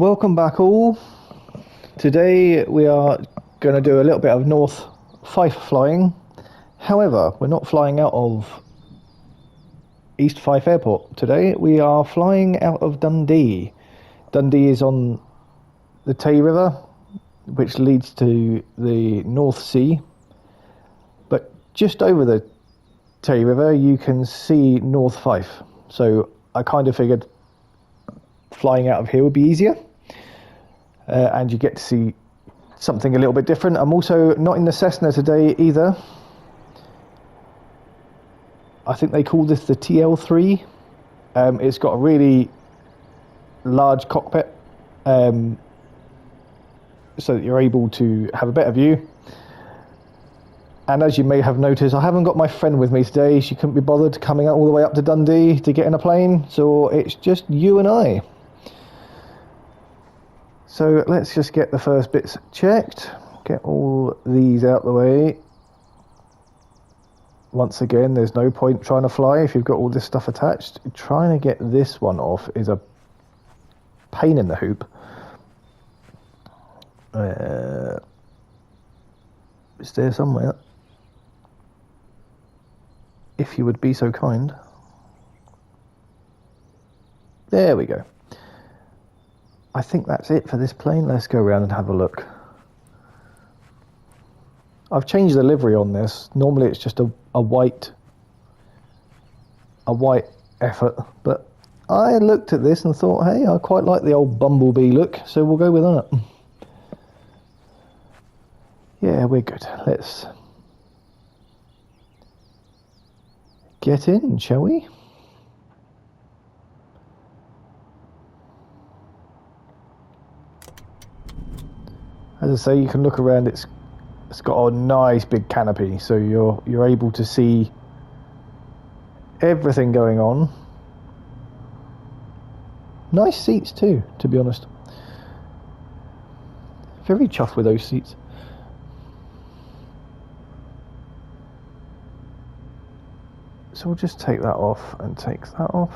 Welcome back all. Today we are going to do a little bit of North Fife flying. However, we're not flying out of East Fife Airport today. We are flying out of Dundee. Dundee is on the Tay River, which leads to the North Sea. But just over the Tay River you can see North Fife. So I kind of figured flying out of here would be easier. And you get to see something a little bit different. I'm also not in the Cessna today either. I think they call this the TL3. It's got a really large cockpit, so that you're able to have a better view. And as you may have noticed, I haven't got my friend with me today. She couldn't be bothered coming all the way up to Dundee to get in a plane, so it's just you and I. So let's just get the first bits checked, get all these out the way. Once again, there's no point trying to fly if you've got all this stuff attached. Trying to get this one off is a pain in the hoop. It's there somewhere. If you would be so kind. There we go. I think that's it for this plane. Let's go around and have a look. I've changed the livery on this. Normally it's just a white effort, but I looked at this and thought, hey, I quite like the old bumblebee look, so we'll go with that. Yeah, we're good. Let's get in, shall we? As I say, you can look around. It's got a nice big canopy, so you're able to see everything going on. Nice seats too, to be honest. Very chuffed with those seats. So we'll just take that off and take that off.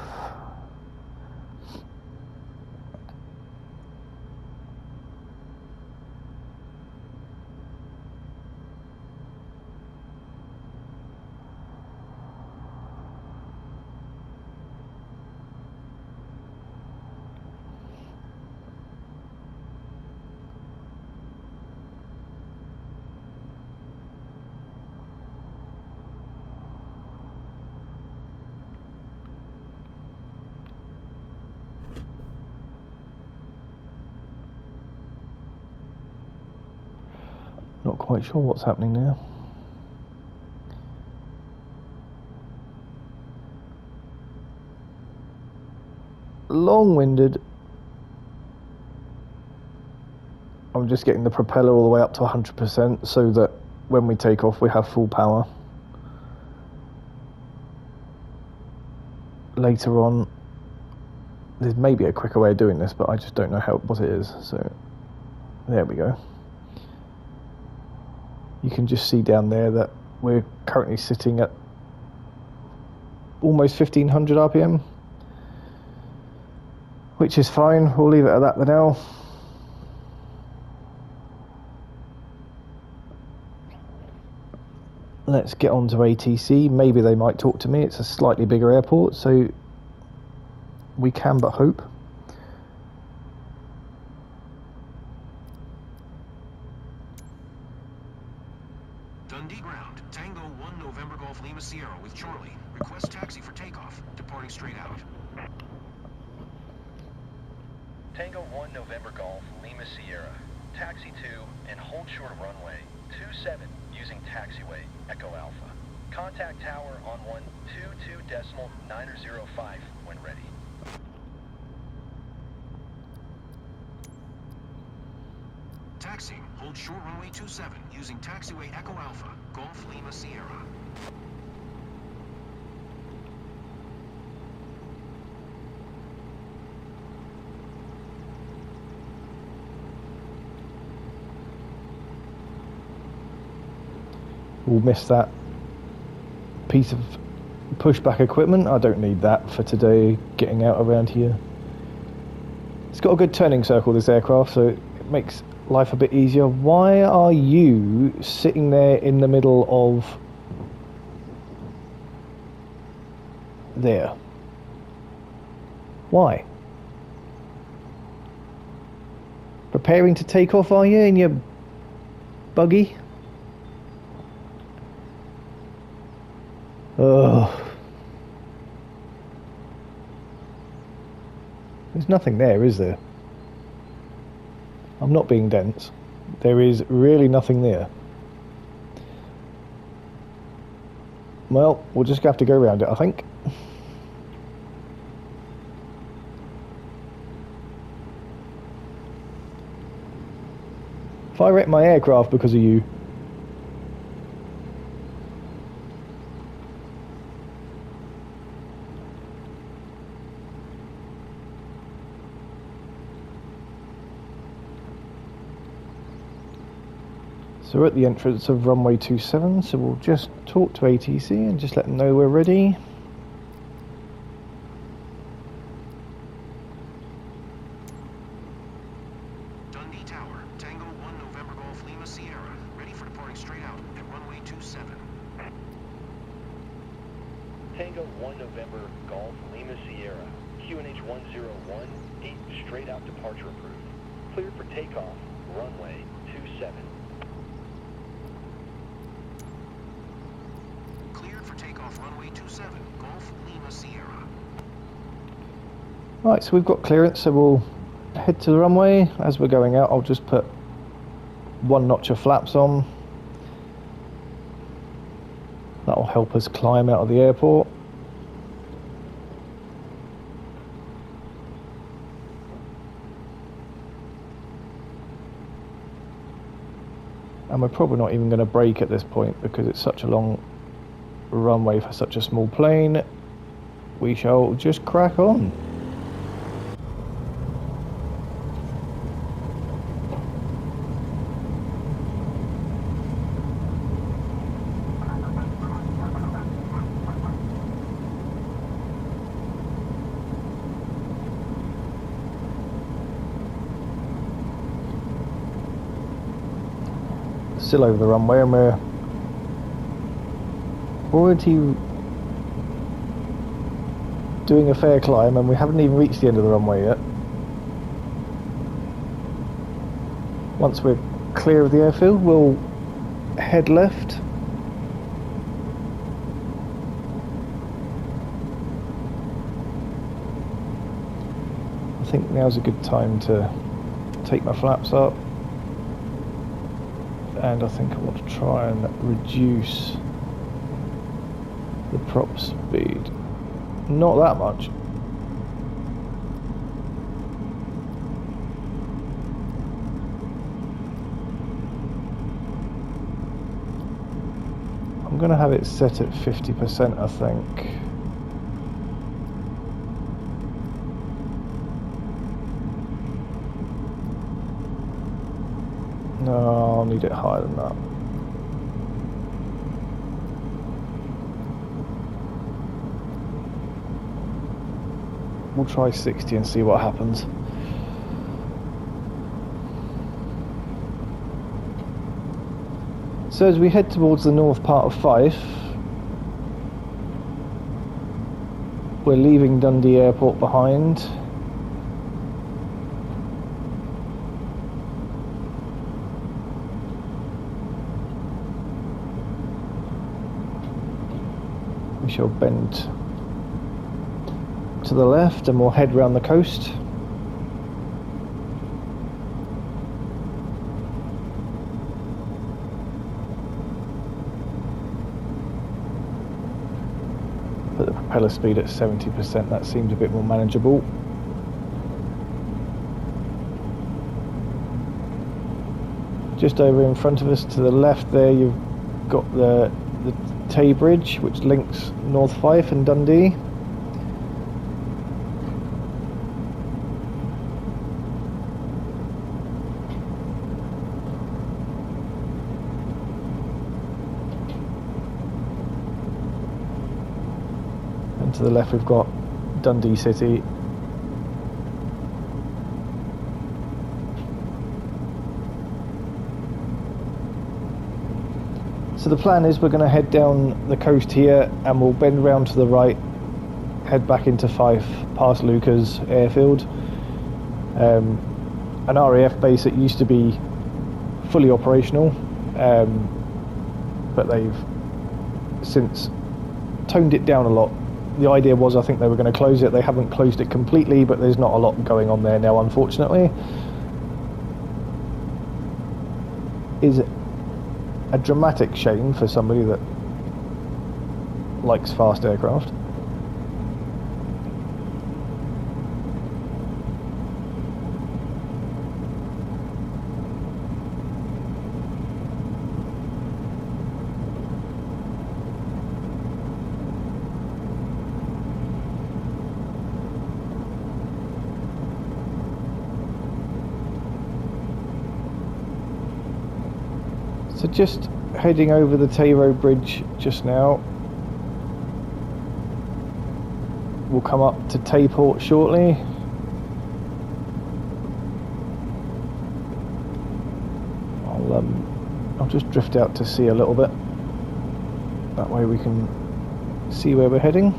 Not quite sure what's happening now. Long-winded. I'm just getting the propeller all the way up to 100% so that when we take off we have full power. Later on, there's maybe a quicker way of doing this, but I just don't know what it is. So there we go. You can just see down there that we're currently sitting at almost 1500 RPM, which is fine. We'll leave it at that for now. Let's get on to ATC. Maybe they might talk to me. It's a slightly bigger airport, so we can but hope. Dundee ground, Tango 1 November Golf Lima Sierra with Charlie. Request taxi for takeoff, departing straight out. Tango 1 November Golf Lima Sierra. Taxi 2 and hold short of runway 27 using taxiway Echo Alpha. Contact tower on 122.905 when ready. Taxiing, hold short runway 27 using taxiway Echo Alpha, Golf Lima Sierra. We'll miss that piece of pushback equipment. I don't need that for today, getting out around here. It's got a good turning circle, this aircraft, so it makes life a bit easier. Why are you sitting there in the middle of there? Why? Preparing to take off, are you, in your buggy? Ugh. There's nothing there, is there? I'm not being dense. There is really nothing there. Well, we'll just have to go around it, I think. If I wreck my aircraft because of you... So we're at the entrance of runway 27, so we'll just talk to ATC and just let them know we're ready. Dundee Tower, Tango 1 November Golf Lima Sierra, ready for departing straight out at runway 27. Tango 1 November Golf Lima Sierra, QNH 101, 8 straight out departure approved. Cleared for takeoff, runway 27. Cleared for takeoff runway 27, Golf Lima Sierra. Right, so we've got clearance, so we'll head to the runway. As we're going out, I'll just put one notch of flaps on. That'll help us climb out of the airport. And we're probably not even going to brake at this point because it's such a long runway for such a small plane. We shall just crack on. Still over the runway, and we're already doing a fair climb, and we haven't even reached the end of the runway yet. Once we're clear of the airfield, we'll head left. I think now's a good time to take my flaps up. And I think I want to try and reduce the prop speed. Not that much. I'm going to have it set at 50%, I think. No, I'll need it higher than that. We'll try 60 and see what happens. So as we head towards the north part of Fife, we're leaving Dundee Airport behind. We shall bend to the left and we'll head round the coast. Put the propeller speed at 70%, that seems a bit more manageable. Just over in front of us to the left there, you've got the Tay Bridge, which links North Fife and Dundee. And to the left we've got Dundee City. So the plan is we're going to head down the coast here and we'll bend round to the right, head back into Fife, past Lucas airfield. An RAF base that used to be fully operational, but they've since toned it down a lot. The idea was, I think they were going to close it. They haven't closed it completely, but there's not a lot going on there now, unfortunately. Is a dramatic shame for somebody that likes fast aircraft. So just heading over the Tayrow Bridge just now. We'll come up to Tayport shortly. I'll just drift out to sea a little bit. That way we can see where we're heading.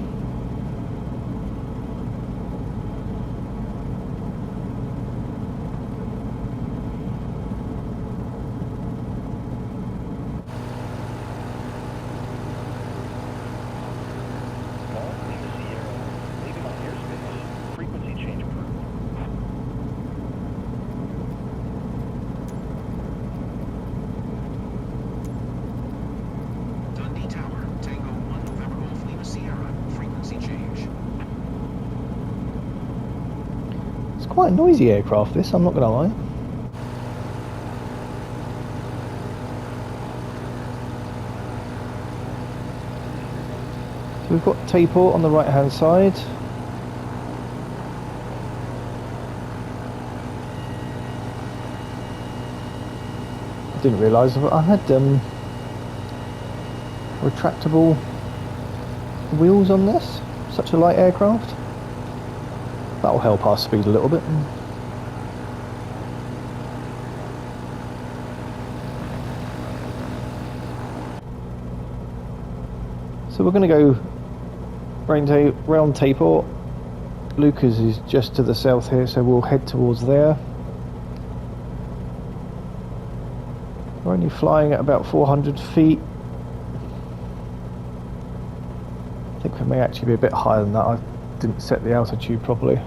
Quite a noisy aircraft this, I'm not going to lie. So we've got Tayport on the right hand side. I didn't realise, but I had retractable wheels on this, such a light aircraft. That'll help our speed a little bit. So we're going to go round Tayport. Lucas is just to the south here, so we'll head towards there. We're only flying at about 400 feet. I think we may actually be a bit higher than that. I didn't set the altitude properly.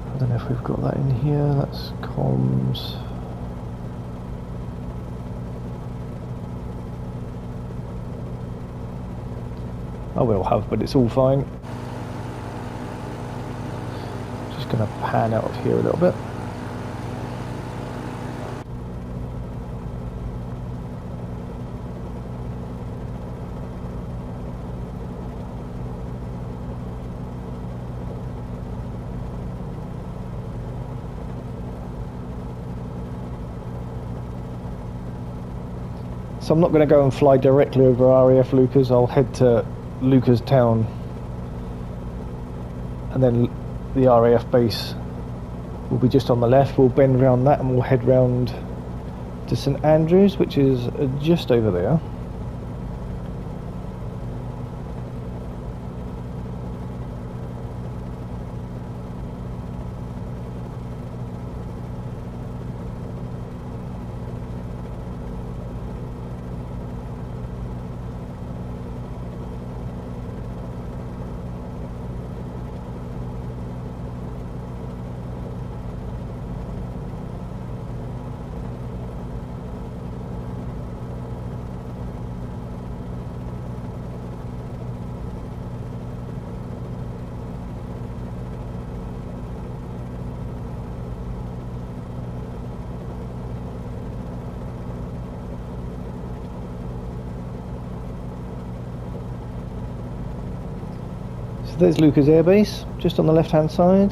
I don't know if we've got that in here. That's comms. I will have, but it's all fine. Just going to pan out of here a little bit. So I'm not going to go and fly directly over RAF Lucas. I'll head to Lucas Town, and then the RAF base will be just on the left. We'll bend around that and we'll head round to St Andrews, which is just over there. There's Lucas Air Base, just on the left hand side.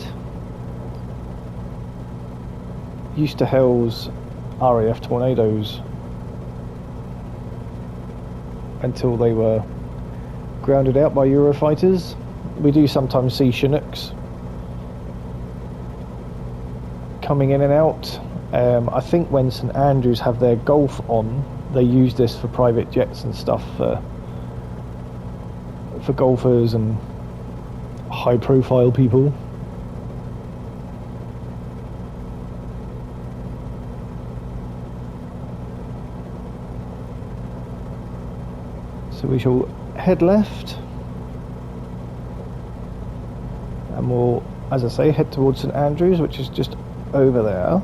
Used to house RAF Tornadoes until they were grounded out by Eurofighters. We do sometimes see Chinooks coming in and out. I think when St Andrews have their Golf on, they use this for private jets and stuff for golfers and high profile people. So we shall head left and we'll, as I say, head towards St Andrews, which is just over there.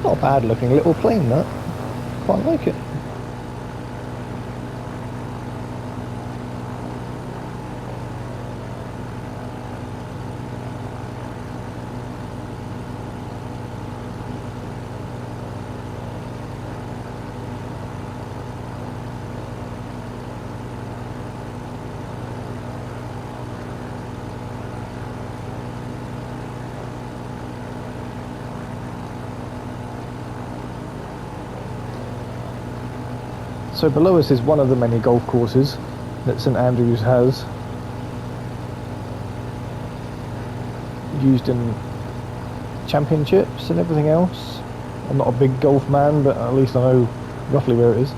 Not a bad looking little plane, that. Quite like it. So below us is one of the many golf courses that St Andrews has, used in championships and everything else. I'm not a big golf man, but at least I know roughly where it is.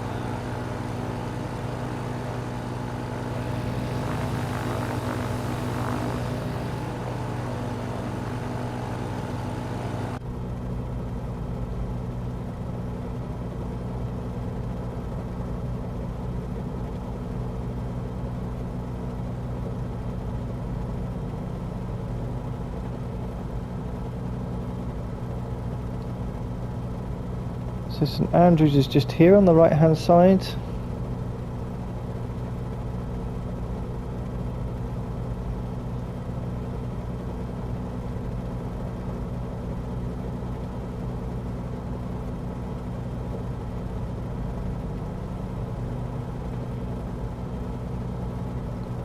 So St Andrews is just here on the right hand side.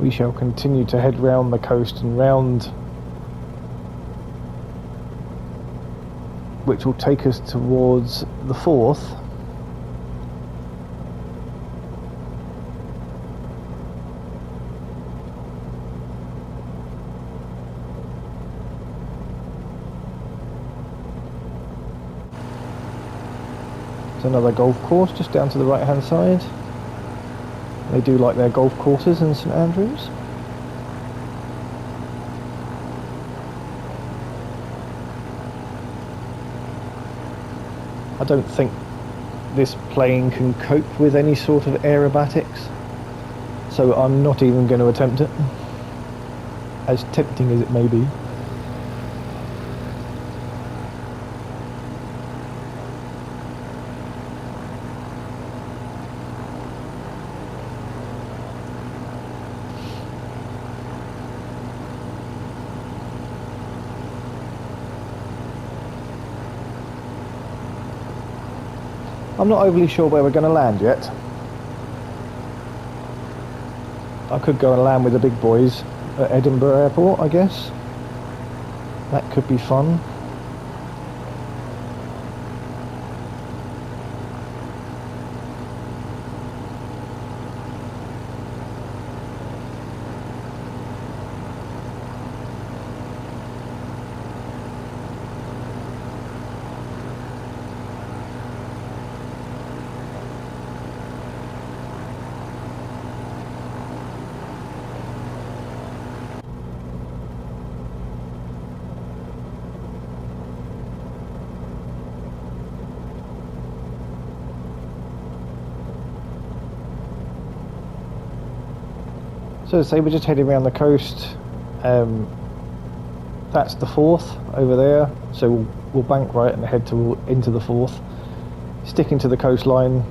We shall continue to head round the coast and round, which will take us towards the Forth. There's another golf course just down to the right hand side. They do like their golf courses in St Andrews. I don't think this plane can cope with any sort of aerobatics, so I'm not even going to attempt it, as tempting as it may be. I'm not overly sure where we're going to land yet. I could go and land with the big boys at Edinburgh Airport, I guess. That could be fun. So say we're just heading around the coast. That's the Forth over there, so we'll bank right and head into the Forth, sticking to the coastline,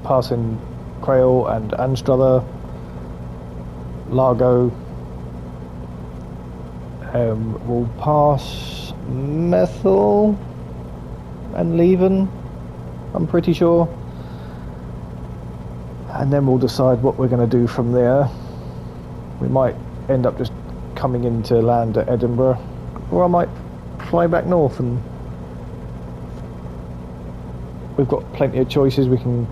passing Crail and Anstruther, Largo. We'll pass Methil and Leven, I'm pretty sure, and then we'll decide what we're going to do from there. We might end up just coming into land at Edinburgh, or I might fly back north, and we've got plenty of choices. We can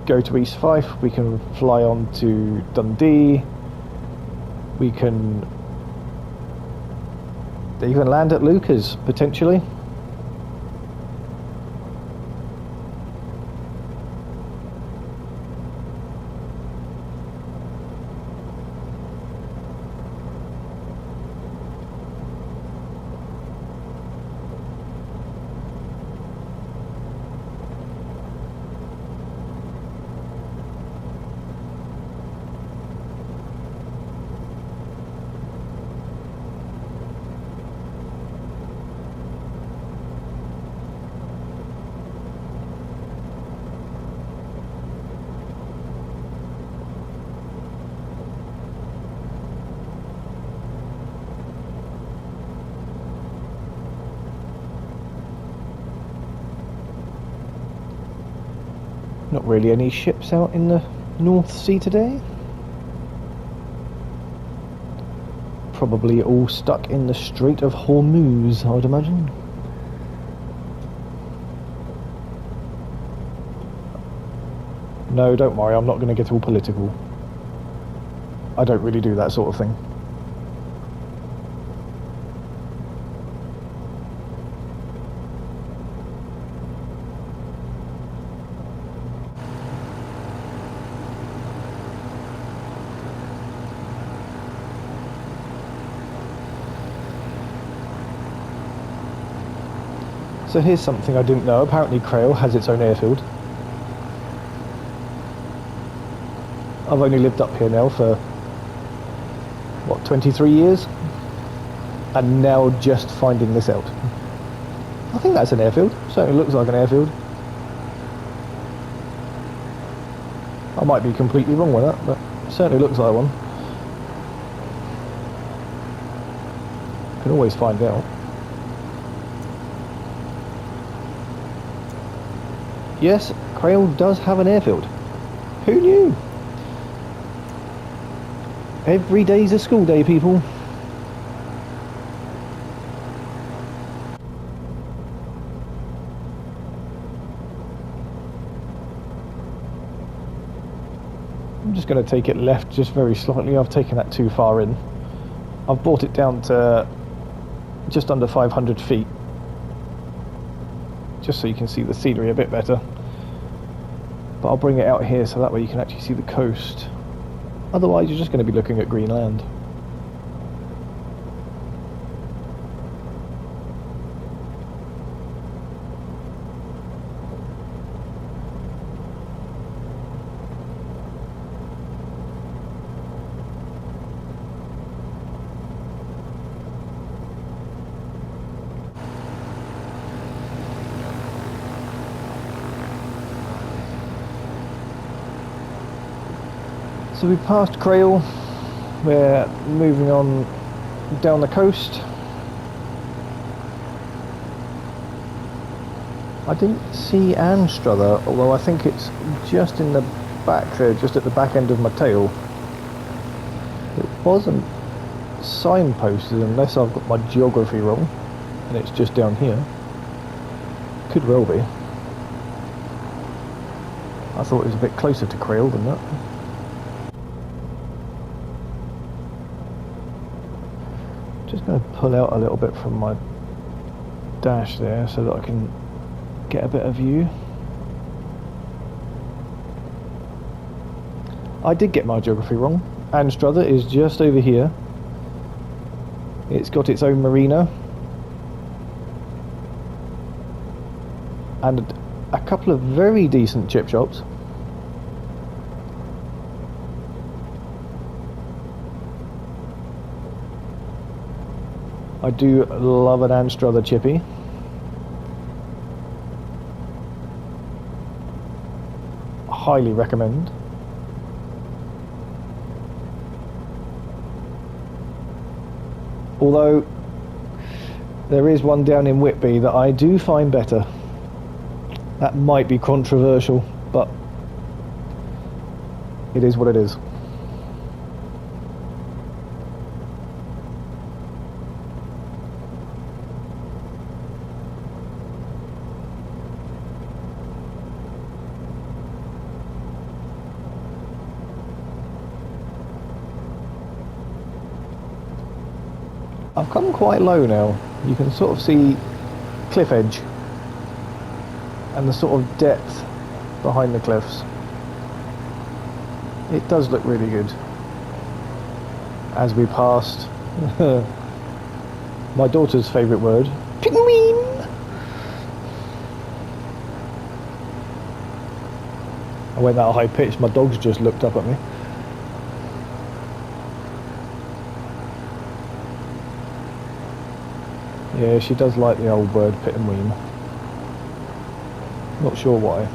go to East Fife, we can fly on to Dundee, we can even land at Lucas potentially. Not really any ships out in the North Sea today. Probably all stuck in the Strait of Hormuz, I would imagine. No, don't worry, I'm not going to get all political. I don't really do that sort of thing. So here's something I didn't know. Apparently Crail has its own airfield. I've only lived up here now for, what, 23 years? And now just finding this out. I think that's an airfield. Certainly looks like an airfield. I might be completely wrong with that, but it certainly looks like one. Can always find out. Yes, Crail does have an airfield. Who knew? Every day's a school day, people. I'm just going to take it left just very slightly. I've taken that too far in. I've brought it down to just under 500 feet. Just so you can see the scenery a bit better. But I'll bring it out here so that way you can actually see the coast. Otherwise you're just going to be looking at green land. So we passed Crail, we're moving on down the coast. I didn't see Anstruther, although I think it's just in the back there, just at the back end of my tail. It wasn't signposted unless I've got my geography wrong, and it's just down here. Could well be. I thought it was a bit closer to Crail than that. Just going to pull out a little bit from my dash there so that I can get a bit of view. I did get my geography wrong. Anstruther is just over here. It's got its own marina and a couple of very decent chip shops. I do love an Anstruther chippy. Highly recommend. Although there is one down in Whitby that I do find better. That might be controversial, but it is what it is. I've come quite low now. You can sort of see cliff edge and the sort of depth behind the cliffs. It does look really good. As we passed my daughter's favourite word, penguin. I went that high pitch, my dogs just looked up at me. Yeah, she does like the old word pit and wean. Not sure why.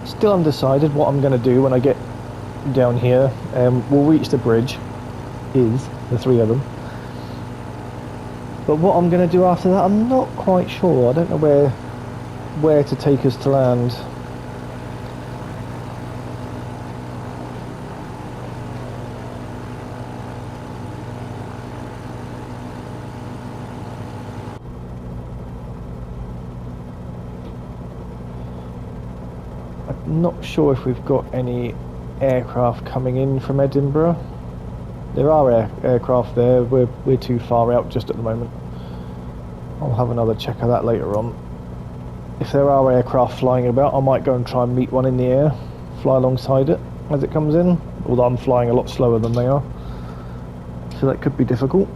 Still undecided what I'm going to do when I get down here. We'll reach the bridge, the three of them. But what I'm going to do after that, I'm not quite sure. I don't know where to take us to land. Not sure if we've got any aircraft coming in from Edinburgh. There are aircraft there. We're too far out just at the moment. I'll have another check of that later on. If there are aircraft flying about, I might go and try and meet one in the air, fly alongside it as it comes in, although I'm flying a lot slower than they are, so that could be difficult.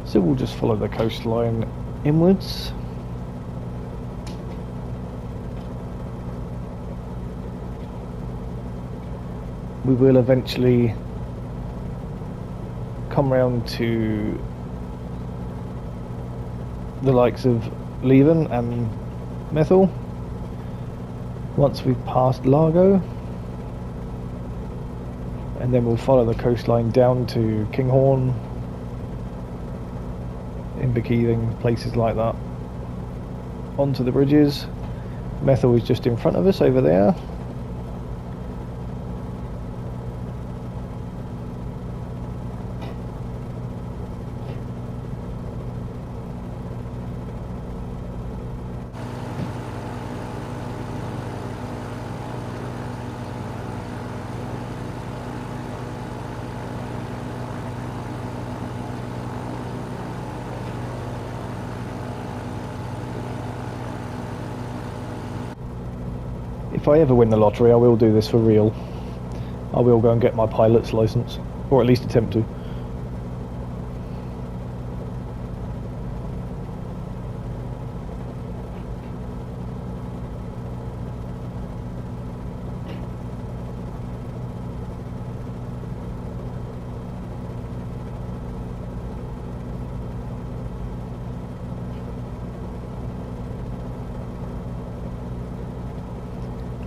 So we'll just follow the coastline inwards. We will eventually come round to the likes of Leven and Methil once we've passed Largo, and then we'll follow the coastline down to Kinghorn, Inverkeithing, places like that, onto the bridges. Methil is just in front of us over there. If I ever win the lottery, I will do this for real. I will go and get my pilot's license, or at least attempt to.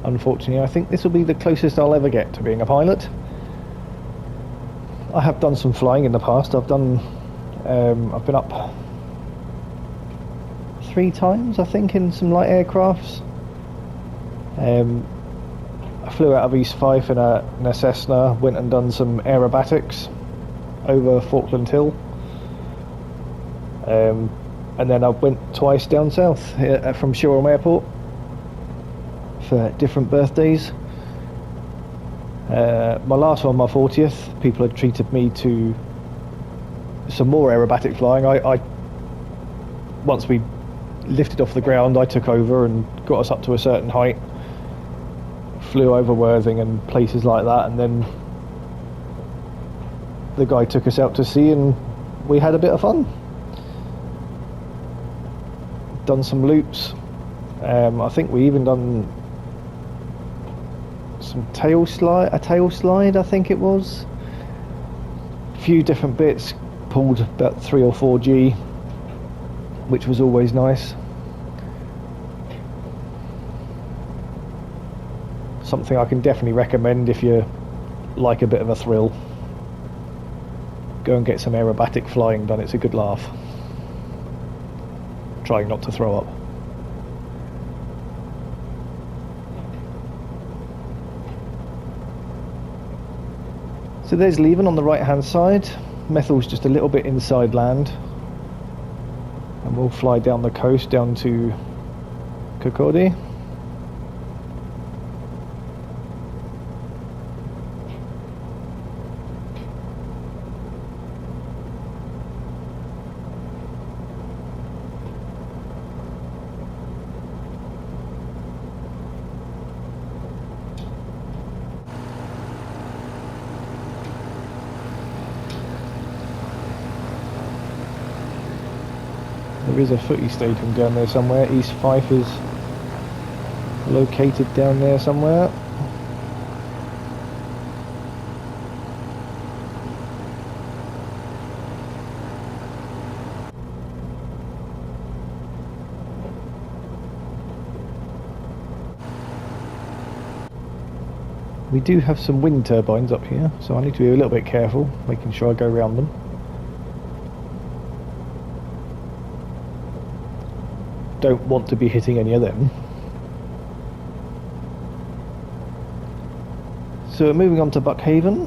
unfortunately. I think this will be the closest I'll ever get to being a pilot. I have done some flying in the past. I've been up 3 times, I think, in some light aircrafts. I flew out of East Fife in a Cessna, went and done some aerobatics over Falkland Hill. And then I went twice down south from Shoreham Airport for different birthdays. My last one, my 40th, people had treated me to some more aerobatic flying. I once we lifted off the ground, I took over and got us up to a certain height, flew over Worthing and places like that, and then the guy took us out to sea and we had a bit of fun. Done some loops. I think we even done some a tail slide, I think it was. A few different bits, pulled about 3 or 4 G, which was always nice. Something I can definitely recommend if you like a bit of a thrill. Go and get some aerobatic flying done, it's a good laugh. Trying not to throw up. So there's Leven on the right hand side. Methel's just a little bit inside land. And we'll fly down the coast down to Kirkcaldy. There is a footy stadium down there somewhere. East Fife is located down there somewhere. We do have some wind turbines up here, so I need to be a little bit careful, making sure I go around them. Don't want to be hitting any of them. So we're moving on to Buckhaven,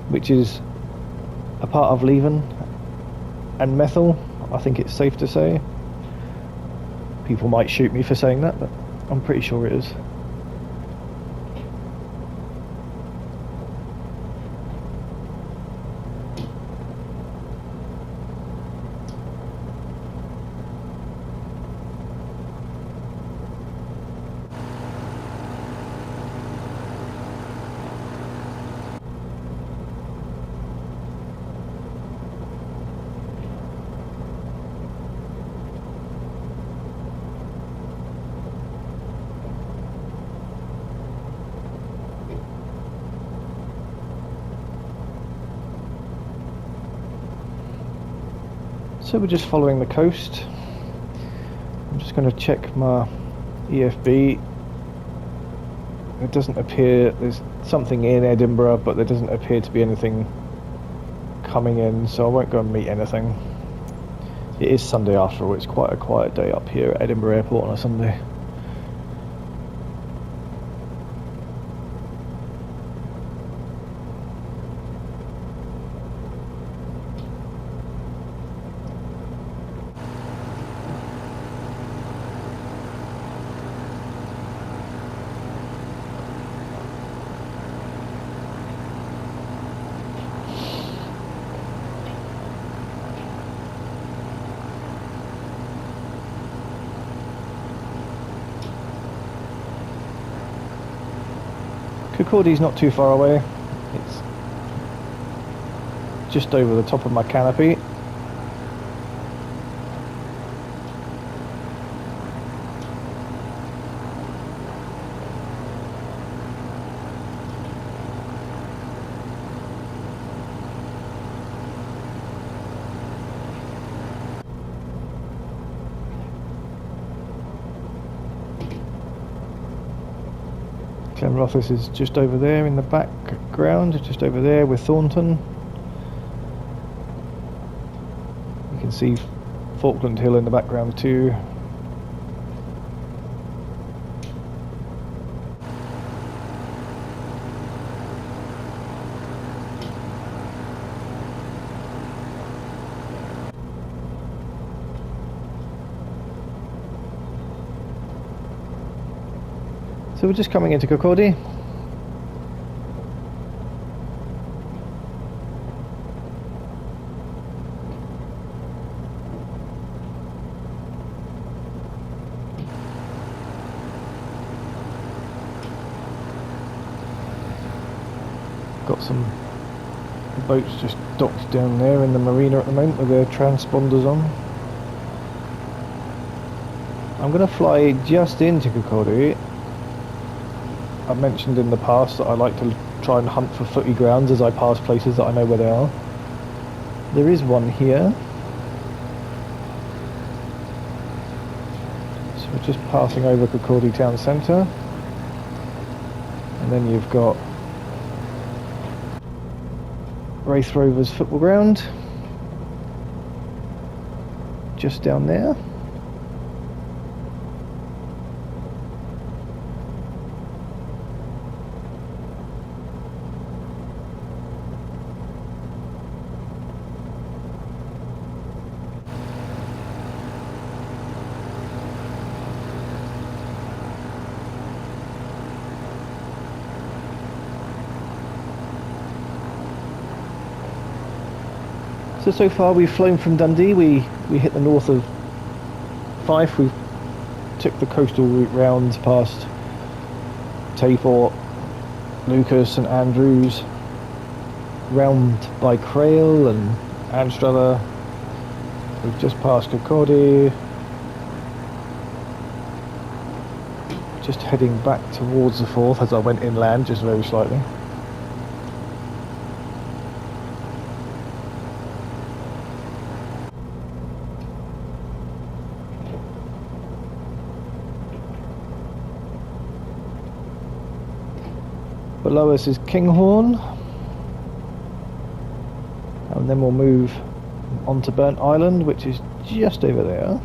which is a part of Leven and Methil, I think it's safe to say. People might shoot me for saying that, but I'm pretty sure it is. So we're just following the coast. I'm just going to check my EFB. It doesn't appear, there's something in Edinburgh, but there doesn't appear to be anything coming in, so I won't go and meet anything. It is Sunday after all, it's quite a quiet day up here at Edinburgh Airport on a Sunday. Kirkcaldy's not too far away. It's just over the top of my canopy. Glenrothes is just over there in the background, just over there with Thornton. You can see Falkland Hill in the background too. So we're just coming into Kirkcaldy. Got some boats just docked down there in the marina at the moment with their transponders on. I'm going to fly just into Kirkcaldy. I've mentioned in the past that I like to try and hunt for footy grounds as I pass places that I know where they are. There is one here. So we're just passing over Kirkcaldy town centre. And then you've got Wraith Rovers football ground. Just down there. So far we've flown from Dundee, we hit the north of Fife, we took the coastal route round past Tayport, Lucas, St Andrews, round by Crail and Anstruther. We've just passed Kirkcaldy, just heading back towards the Forth as I went inland just very slightly. Below us is Kinghorn, and then we'll move onto Burnt Island, which is just over there.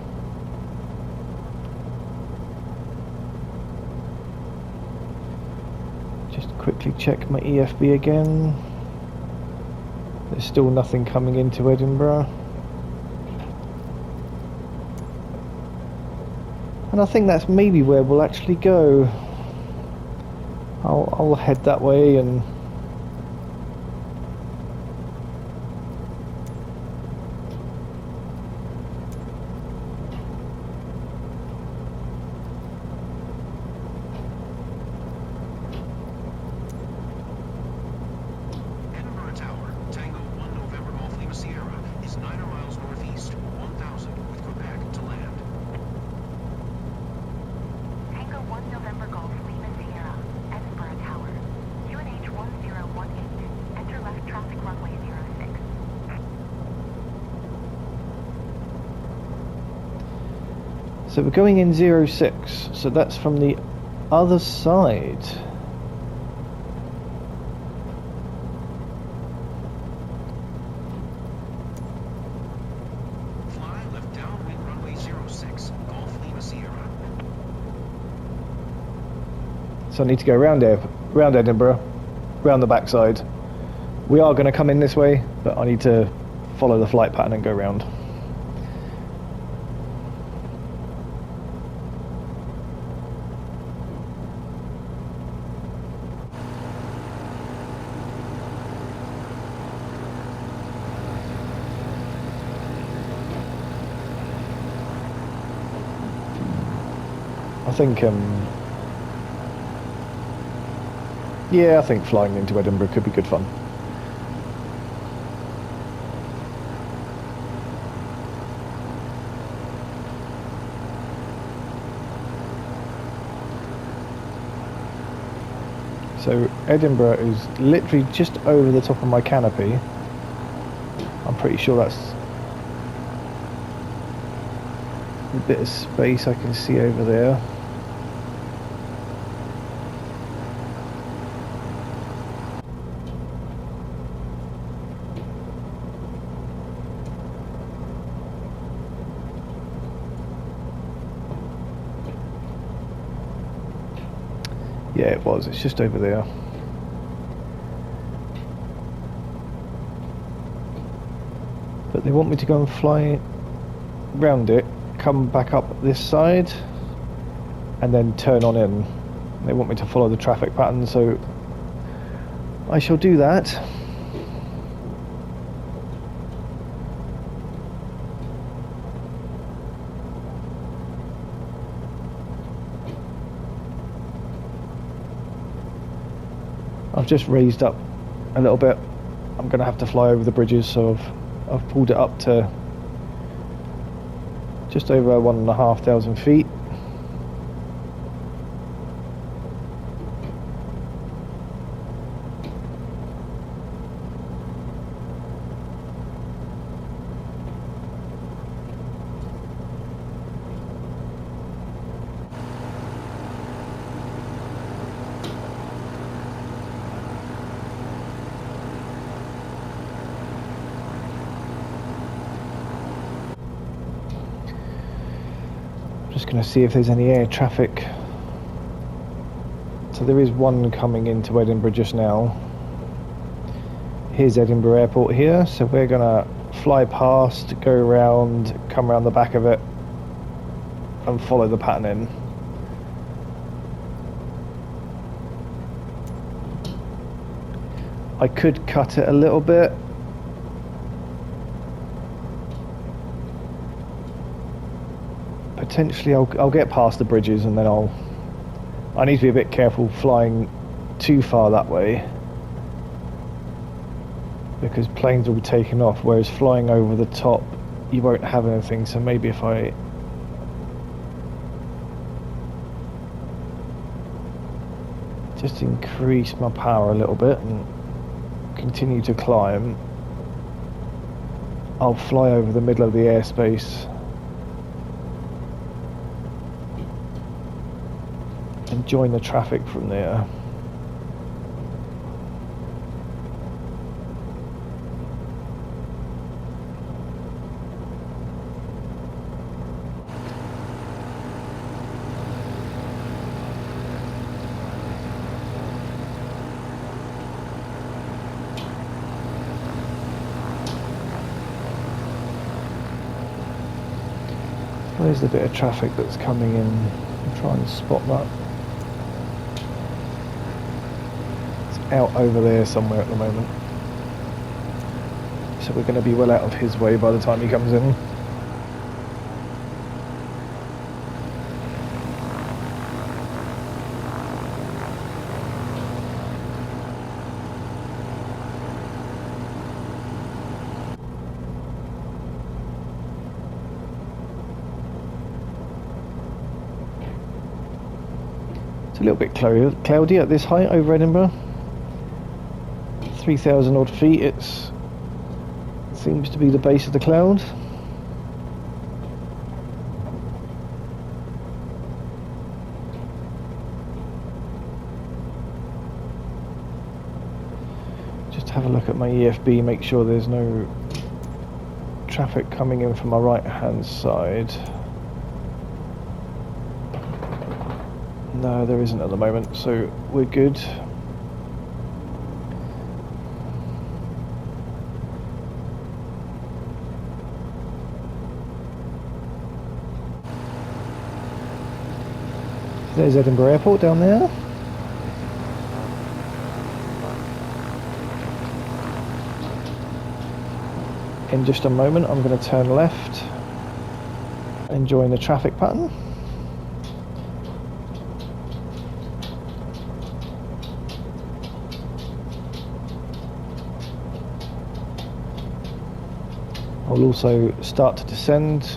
Just quickly check my EFB again. There's still nothing coming into Edinburgh. And I think that's maybe where we'll actually go. I'll head that way and Edinburgh Tower, Tango 1 November Golf Lima Sierra, is 9 miles northeast, 1,000 with Quebec to land. Tango 1 November Golf Lima Sierra, Edinburgh Tower, UNH 1018, enter left traffic runway 06. so we're going in 06, so that's from the other side. Fly left downwind runway 06, Golf Lima Sierra. So I need to go round Edinburgh, round the backside. We are going to come in this way, but I need to follow the flight pattern and go round. I think, yeah, I think flying into Edinburgh could be good fun. So Edinburgh is literally just over the top of my canopy. I'm pretty sure that's a bit of space I can see over there. Yeah, it was. It's just over there. But they want me to go and fly round it, come back up this side, and then turn on in. They want me to follow the traffic pattern, so I shall do that. I've just raised up a little bit. I'm going to have to fly over the bridges, so I've pulled it up to just over 1,500 feet. Just going to see if there's any air traffic. So there is one coming into Edinburgh just now. Here's Edinburgh Airport here, so we're going to fly past, go around, come around the back of it and follow the pattern in. I could cut it a little bit. Potentially I'll get past the bridges and then I need to be a bit careful flying too far that way, because planes will be taking off, whereas flying over the top you won't have anything. So maybe if I just increase my power a little bit and continue to climb, I'll fly over the middle of the airspace and join the traffic from there. Where's the bit of traffic that's coming in? I'll try and spot that. Out over there somewhere at the moment, so we're going to be well out of his way by the time he comes in. It's a little bit cloudy at this height over Edinburgh. 3,000 odd feet, it seems to be the base of the cloud. Just have a look at my EFB, make sure there's no traffic coming in from my right hand side. No, there isn't at the moment, so we're good. There's Edinburgh Airport down there. In just a moment I'm going to turn left and join the traffic pattern. I'll also start to descend.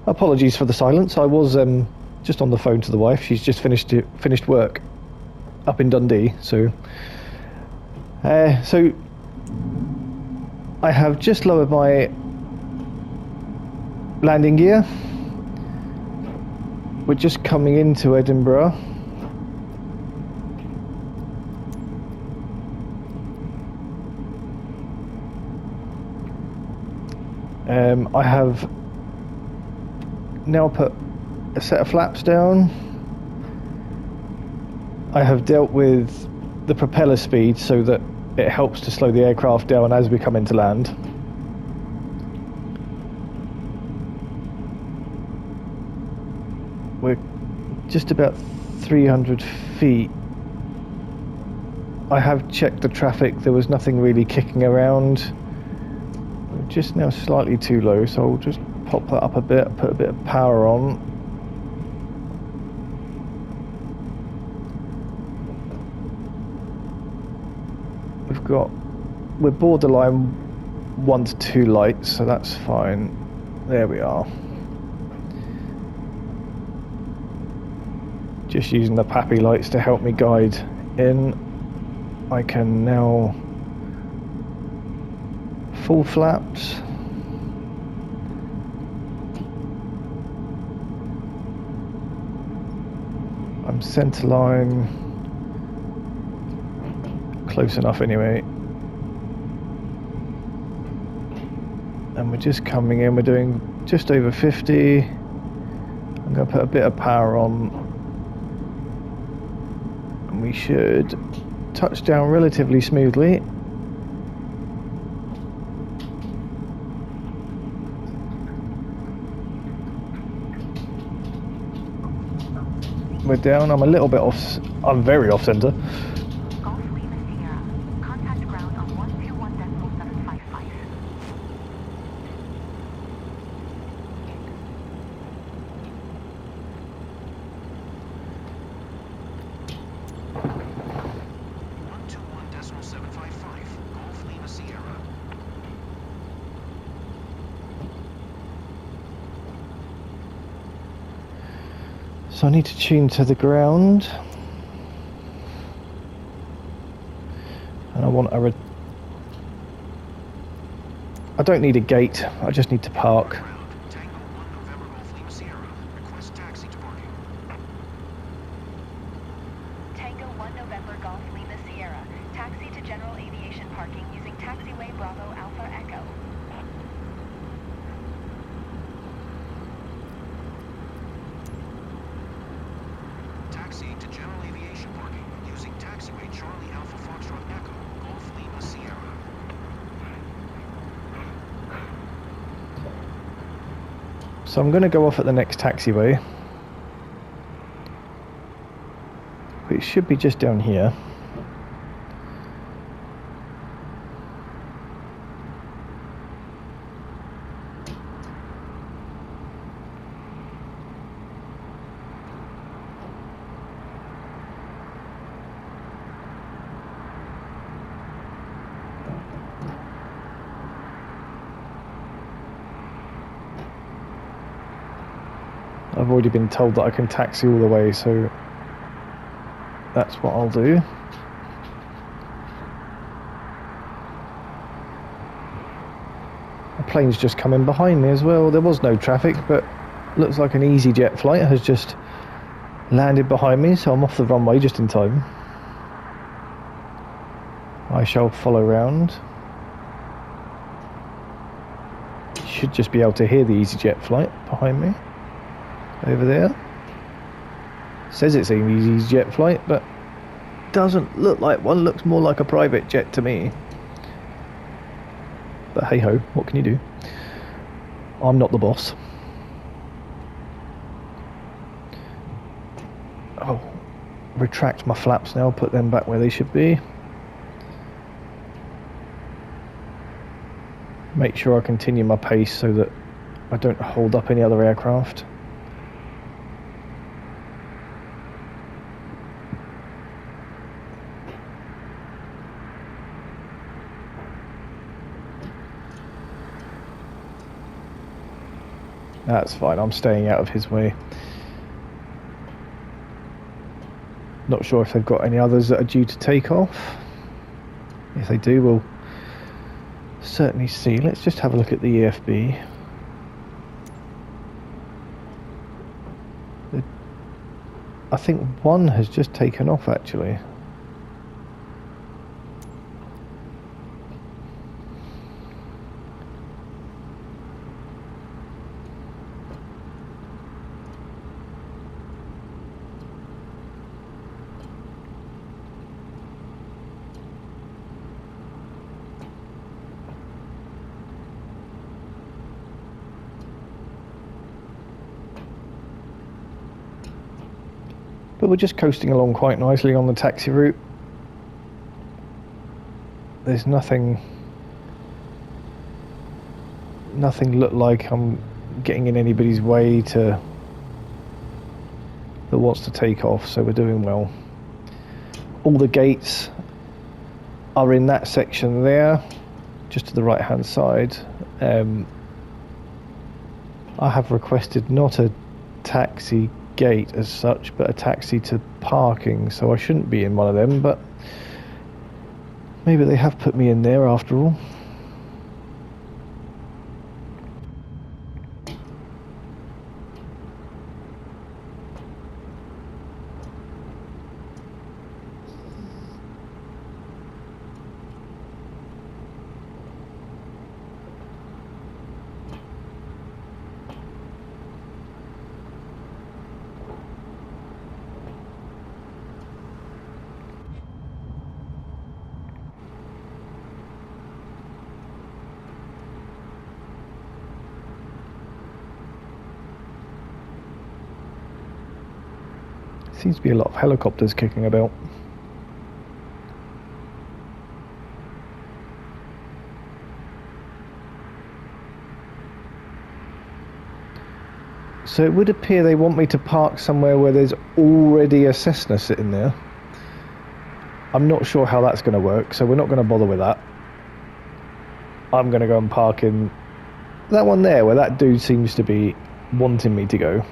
Apologies for the silence. I was just on the phone to the wife. She's just finished work up in Dundee. So I have just lowered my landing gear. We're just coming into Edinburgh. I have now put a set of flaps down. I have dealt with the propeller speed so that it helps to slow the aircraft down as we come into land. We're just about 300 feet. I have checked the traffic, there was nothing really kicking around. We're just now slightly too low, so I'll just pop that up a bit, put a bit of power on. We're borderline 1 to 2 lights, so that's fine. There we are. Just using the PAPI lights to help me guide in. I can now full flaps. I'm centerline. Close enough anyway. And we're just coming in, we're doing just over 50. I'm going to put a bit of power on. And we should touch down relatively smoothly. We're down, I'm a little bit off, I'm very off centre. Golf Lima Sierra. Contact ground on 121.755. Golf Lima Sierra. So I need to tune to the ground. And I want I don't need a gate, I just need to park. Tango 1 November Golf Lima Sierra. Request taxi to parking. Tango 1 November Golf Lima Sierra. Taxi to general aviation parking using taxiway Bravo Alpha Echo. Taxi to general aviation parking using taxiway Charlie Alpha Foxtrot Echo. Golf Lima Sierra. So I'm going to go off at the next taxiway. It should be just down here. I've already been told that I can taxi all the way, so that's what I'll do. A plane's just come in behind me as well. There was no traffic, but looks like an EasyJet flight has just landed behind me, so I'm off the runway just in time. I shall follow round. Should just be able to hear the EasyJet flight behind me. Over there. Says it's an EasyJet flight, but doesn't look like one. Looks more like a private jet to me. But hey ho, what can you do? I'm not the boss. Oh, retract my flaps now, put them back where they should be. Make sure I continue my pace so that I don't hold up any other aircraft. That's fine, I'm staying out of his way. Not sure if they've got any others that are due to take off. If they do, we'll certainly see. Let's just have a look at the EFB. I think one has just taken off actually. But we're just coasting along quite nicely on the taxi route. There's nothing look like I'm getting in anybody's way that wants to take off, so we're doing well. All the gates are in that section there, just to the right hand side. I have requested not a taxi gate as such, but a taxi to parking, so I shouldn't be in one of them, but maybe they have put me in there after all. Seems to be a lot of helicopters kicking about. So it would appear they want me to park somewhere where there's already a Cessna sitting there. I'm not sure how that's going to work, so we're not going to bother with that. I'm going to go and park in that one there where that dude seems to be wanting me to go.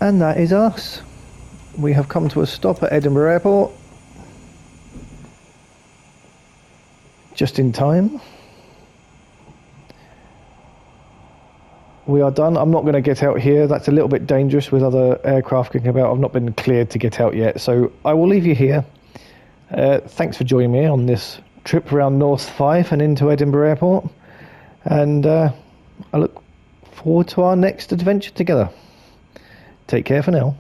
And that is us. We have come to a stop at Edinburgh Airport. Just in time. We are done. I'm not going to get out here. That's a little bit dangerous with other aircraft kicking about. I've not been cleared to get out yet. So I will leave you here. Thanks for joining me on this trip around North Fife and into Edinburgh Airport. And I look forward to our next adventure together. Take care for now.